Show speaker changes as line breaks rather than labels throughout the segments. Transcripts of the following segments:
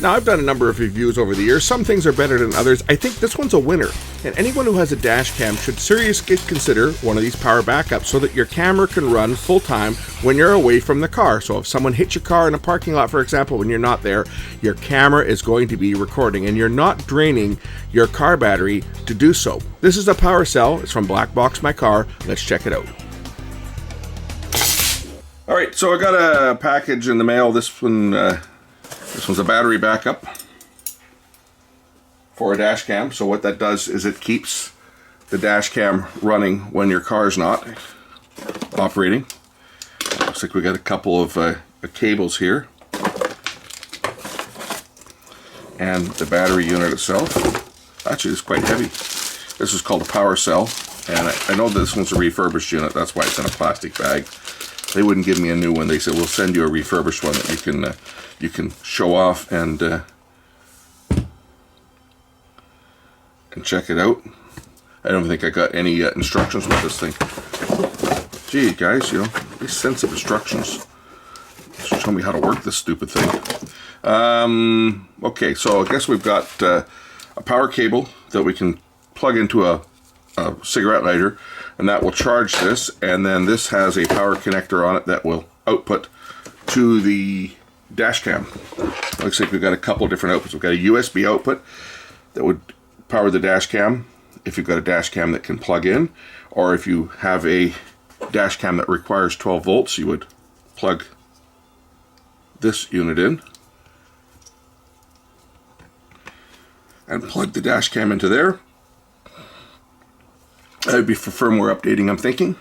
Now, I've done a number of reviews over the years. Some things are better than others. I think this one's a winner. And anyone who has a dash cam should seriously consider one of these power backups so that your camera can run full time when you're away from the car. So if someone hits your car in a parking lot, for example, when you're not there, your camera is going to be recording and you're not draining your car battery to do so. This is a Powercell. It's from Blackboxmycar. Let's check it out. All right, so I got a package in the mail. This one's a battery backup for a dash cam. So what that does is it keeps the dash cam running when your car's not operating. Looks like we got a couple of cables here, and the battery unit itself. Actually, it's quite heavy. This is called a Powercell, and I know this one's a refurbished unit. That's why it's in a plastic bag. They wouldn't give me a new one. They said, we'll send you a refurbished one that you can show off and check it out. I don't think I got any instructions with this thing. Gee, guys, you know, these sensitive instructions. Just tell me how to work this stupid thing. Okay, so I guess we've got a power cable that we can plug into a cigarette lighter, and that will charge this, and then this has a power connector on it that will output to the dash cam. Looks like we've got a couple different outputs. We've got a USB output that would power the dash cam if you've got a dash cam that can plug in, or if you have a dash cam that requires 12 volts, you would plug this unit in and plug the dash cam into there. That would be for firmware updating, I'm thinking.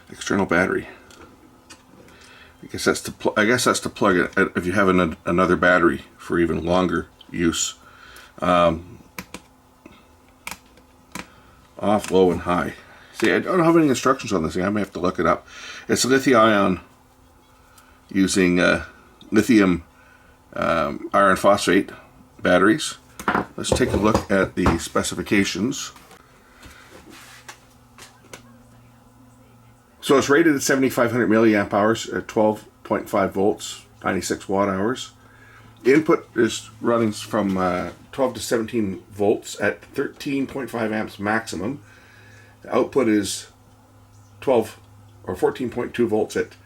External battery. I guess that's to plug it if you have another battery for even longer use. Off, low, and high. See, I don't have any instructions on this thing. I may have to look it up. It's lithium-ion using lithium iron phosphate batteries. Let's take a look at the specifications. So it's rated at 7,500 milliamp hours at 12.5 volts, 96 watt hours. The input is running from 12 to 17 volts at 13.5 amps maximum. The output is 12 or 14.2 volts at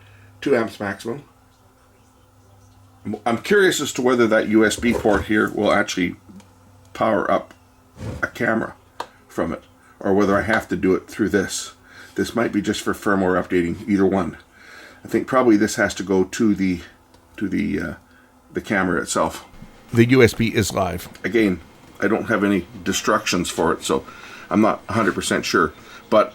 2 amps maximum. I'm curious as to whether that USB port here will actually power up a camera from it, or whether I have to do it through this. This might be just for firmware updating, either one. I think probably this has to go to the camera itself. The USB is live. Again, I don't have any instructions for it, so I'm not 100% sure. But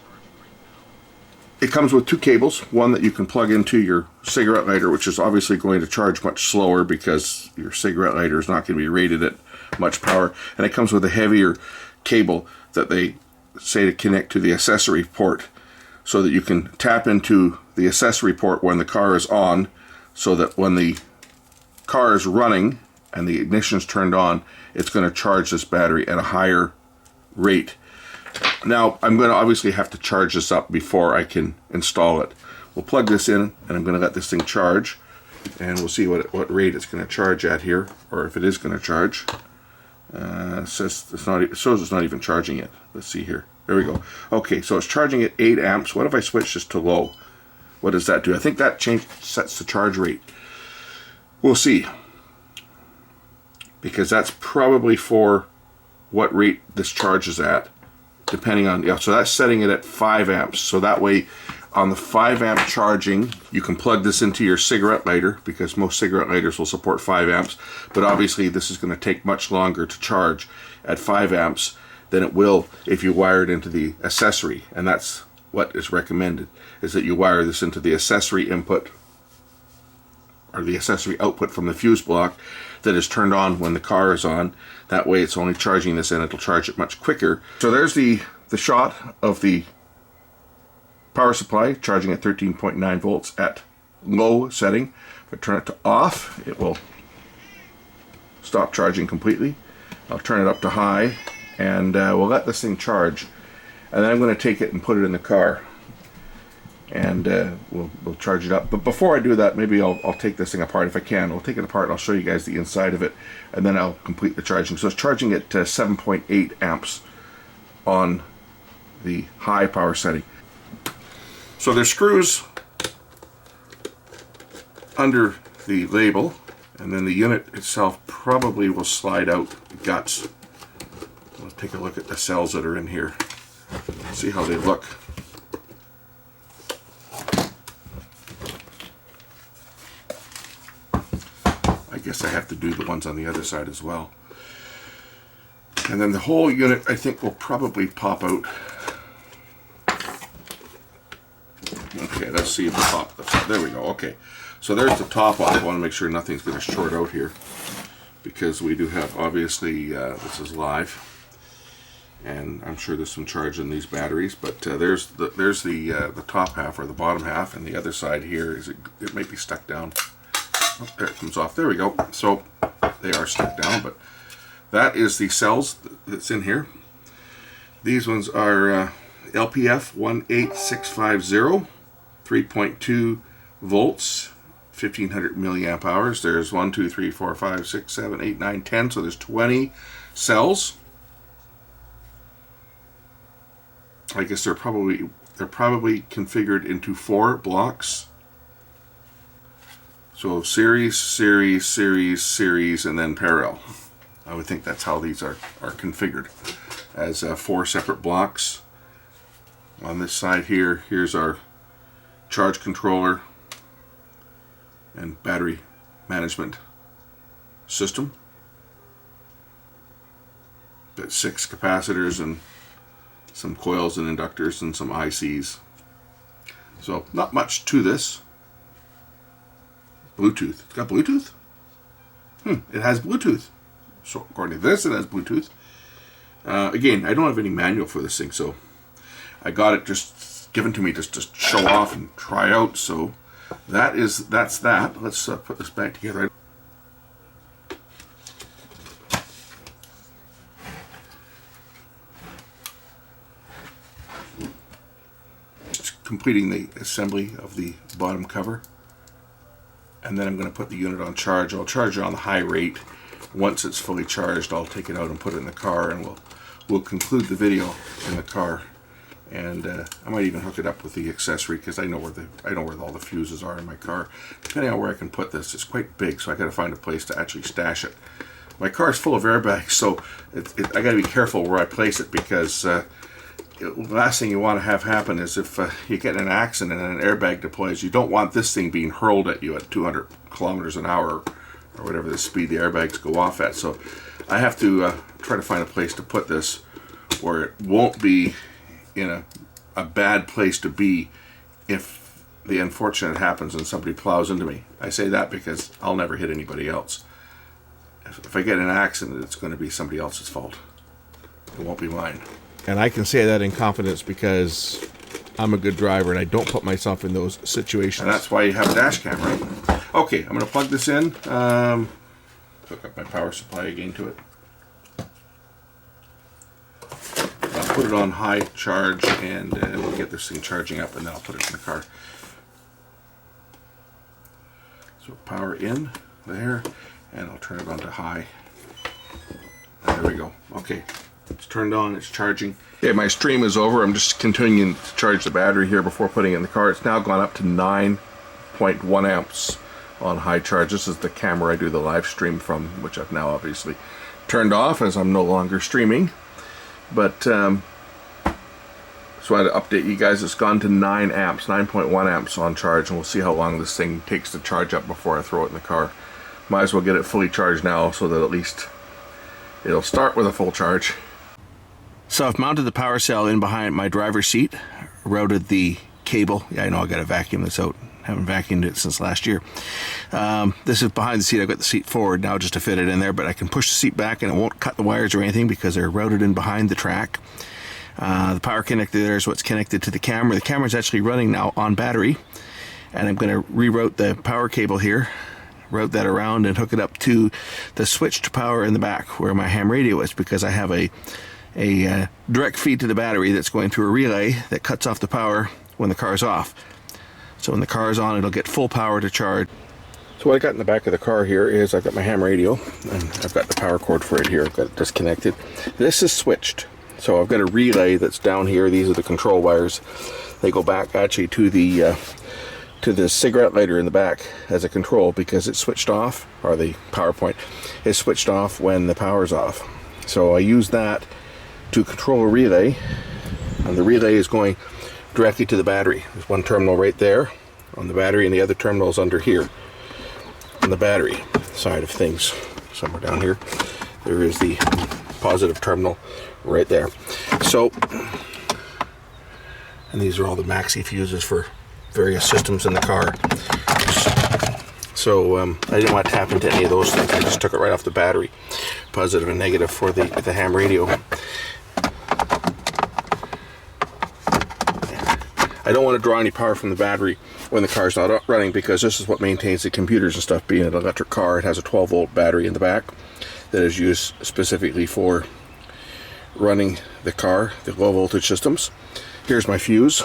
it comes with two cables, one that you can plug into your cigarette lighter, which is obviously going to charge much slower because your cigarette lighter is not going to be rated at much power. And it comes with a heavier cable that they say to connect to the accessory port, so that you can tap into the accessory port when the car is on, so that when the car is running and the ignition's turned on, it's going to charge this battery at a higher rate. Now, I'm going to obviously have to charge this up before I can install it. We'll plug this in, and I'm going to let this thing charge, and we'll see what rate it's going to charge at here, or if it is going to charge. It says it shows it's not even charging it. Let's see here. There we go. Okay, so it's charging at 8 amps. What if I switch this to low? What does that do? I think that sets the charge rate. We'll see, because that's probably for what rate this charges at, depending on, yeah, so that's setting it at 5 amps. So that way, on the 5 amp charging, you can plug this into your cigarette lighter, because most cigarette lighters will support 5 amps. But obviously, this is going to take much longer to charge at 5 amps than it will if you wire it into the accessory. And that's what is recommended, is that you wire this into the accessory input, or the accessory output from the fuse block that is turned on when the car is on. That way it's only charging this, and it'll charge it much quicker. So there's the shot of the power supply charging at 13.9 volts at low setting. If I turn it to off, it will stop charging completely. I'll turn it up to high, and we'll let this thing charge. And then I'm going to take it and put it in the car. and we'll charge it up. But before I do that, maybe I'll take this thing apart if I can. I'll take it apart and I'll show you guys the inside of it, and then I'll complete the charging. So it's charging at 7.8 amps on the high power setting. So there's screws under the label, and then the unit itself probably will slide out the guts. Let's take a look at the cells that are in here, see how they look. I guess I have to do the ones on the other side as well. And then the whole unit, I think, will probably pop out. Okay, let's see if the top, there we go. Okay, so there's the top off. I want to make sure nothing's going to short out here, because we do have, obviously, this is live, and I'm sure there's some charge in these batteries. But there's the top half, or the bottom half, and the other side here is it might be stuck down. Oh, there it comes off. There we go. So they are stuck down, but that is the cells that's in here. These ones are LPF 18650, 3.2 volts, 1500 milliamp hours. There's 1, 2, 3, 4, 5, 6, 7, 8, 9, 10. So there's 20 cells. I guess they're probably configured into 4 blocks. So series, series, series, series, and then parallel. I would think that's how these are configured, as 4 separate blocks. On this side here, here's our charge controller and battery management system. Got 6 capacitors and some coils and inductors and some ICs. So not much to this. Bluetooth. It's got Bluetooth? It has Bluetooth. So according to this, it has Bluetooth. Again, I don't have any manual for this thing, so I got it just given to me just to show off and try out. So that's that. Let's put this back together. Just completing the assembly of the bottom cover, and then I'm going to put the unit on charge. I'll charge it on the high rate. Once it's fully charged, I'll take it out and put it in the car, and we'll conclude the video in the car. And I might even hook it up with the accessory, because I know where all the fuses are in my car. Depending on where I can put this, it's quite big, so I got to find a place to actually stash it. My car is full of airbags, so I got to be careful where I place it, because the last thing you want to have happen is if you get in an accident and an airbag deploys, you don't want this thing being hurled at you at 200 kilometers an hour or whatever the speed the airbags go off at. So I have to try to find a place to put this where it won't be in a bad place to be if the unfortunate happens and somebody plows into me. I say that because I'll never hit anybody else. If I get in an accident, it's going to be somebody else's fault. It won't be mine. And I can say that in confidence because I'm a good driver and I don't put myself in those situations. And that's why you have a dash cam, right? Okay, I'm going to plug this in. Hook up my power supply again to it. I'll put it on high charge, and we'll get this thing charging up, and then I'll put it in the car. So power in there, and I'll turn it on to high. And there we go. Okay, it's turned on, it's charging. Okay, my stream is over. I'm just continuing to charge the battery here before putting it in the car. It's now gone up to 9.1 amps on high charge. This is the camera I do the live stream from, which I've now obviously turned off as I'm no longer streaming. But so I had to update you guys. It's gone to 9 amps, 9.1 amps on charge, and we'll see how long this thing takes to charge up before I throw it in the car. Might as well get it fully charged now so that at least it'll start with a full charge. So I've mounted the Powercell in behind my driver's seat, routed the cable. Yeah, I know I got to vacuum this out. Haven't vacuumed it since last year. This is behind the seat. I've got the seat forward now just to fit it in there, but I can push the seat back and it won't cut the wires or anything because they're routed in behind the track. The power connector there is what's connected to the camera. The camera is actually running now on battery, and I'm going to reroute the power cable here, route that around and hook it up to the switch to power in the back where my ham radio is, because I have a direct feed to the battery that's going through a relay that cuts off the power when the car is off. So when the car is on, it'll get full power to charge. So what I got in the back of the car here is I've got my ham radio, and I've got the power cord for it here. I've got it disconnected. This is switched. So I've got a relay that's down here. These are the control wires. They go back actually to the cigarette lighter in the back as a control, because it's switched off, or the power point is switched off when the power's off. So I use that to control a relay, and the relay is going directly to the battery. There's one terminal right there on the battery, and the other terminal is under here on the battery side of things. Somewhere down here there is the positive terminal right there. So, and these are all the maxi fuses for various systems in the car. So I didn't want to tap into any of those things. I just took it right off the battery, positive and negative for the ham radio. I don't want to draw any power from the battery when the car's not running, because this is what maintains the computers and stuff. Being an electric car, it has a 12-volt battery in the back that is used specifically for running the car, the low voltage systems. Here's my fuse.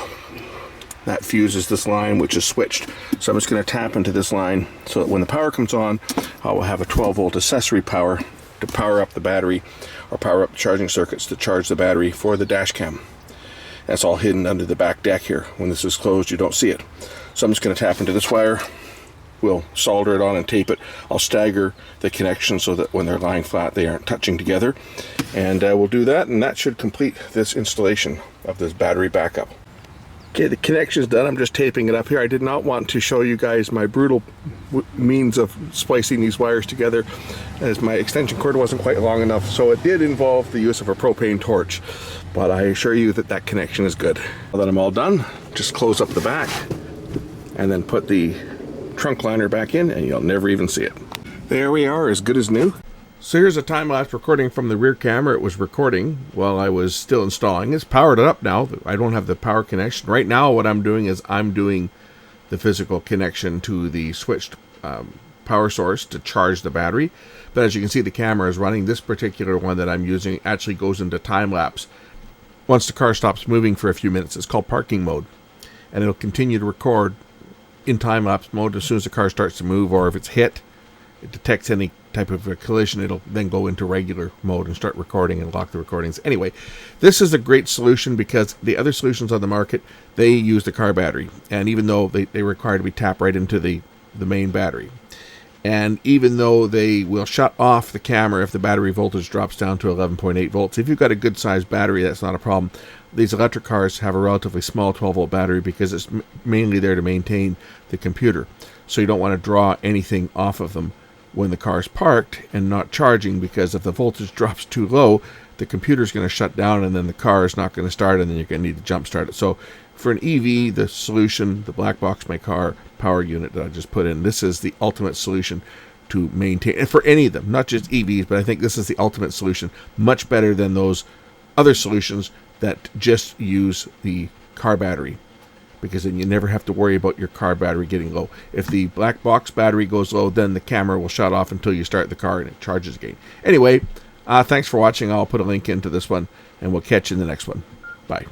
That fuse is this line, which is switched. So I'm just going to tap into this line so that when the power comes on, I will have a 12-volt accessory power to power up the battery, or power up the charging circuits to charge the battery for the dash cam. That's all hidden under the back deck here. When this is closed, you don't see it. So I'm just going to tap into this wire. We'll solder it on and tape it. I'll stagger the connections so that when they're lying flat, they aren't touching together. And we'll do that, and that should complete this installation of this battery backup. Okay, the connection's done. I'm just taping it up here. I did not want to show you guys my brutal means of splicing these wires together, as my extension cord wasn't quite long enough. So it did involve the use of a propane torch, but I assure you that that connection is good. Now that I'm all done, just close up the back and then put the trunk liner back in, and you'll never even see it. There we are, as good as new. So here's a time-lapse recording from the rear camera. It was recording while I was still installing. It's powered up now. I don't have the power connection. Right now what I'm doing is I'm doing the physical connection to the switched power source to charge the battery. But as you can see, the camera is running. This particular one that I'm using actually goes into time-lapse. Once the car stops moving for a few minutes, it's called parking mode. And it'll continue to record in time-lapse mode. As soon as the car starts to move, or if it's hit, it detects any type of a collision, it'll then go into regular mode and start recording and lock the recordings. Anyway, this is a great solution, because the other solutions on the market, they use the car battery, and even though they require to be tapped right into the main battery, and even though they will shut off the camera if the battery voltage drops down to 11.8 volts, if you've got a good sized battery, that's not a problem. These electric cars have a relatively small 12-volt battery because it's mainly there to maintain the computer, so you don't want to draw anything off of them when the car is parked and not charging, because if the voltage drops too low, the computer's going to shut down, and then the car is not going to start, and then you're going to need to jump start it. So for an EV, the solution, the Blackboxmycar power unit that I just put in, this is the ultimate solution to maintain, and for any of them, not just EVs, but I think this is the ultimate solution, much better than those other solutions that just use the car battery, because then you never have to worry about your car battery getting low. If the black box battery goes low, then the camera will shut off until you start the car and it charges again. Anyway, thanks for watching. I'll put a link into this one, and we'll catch you in the next one. Bye.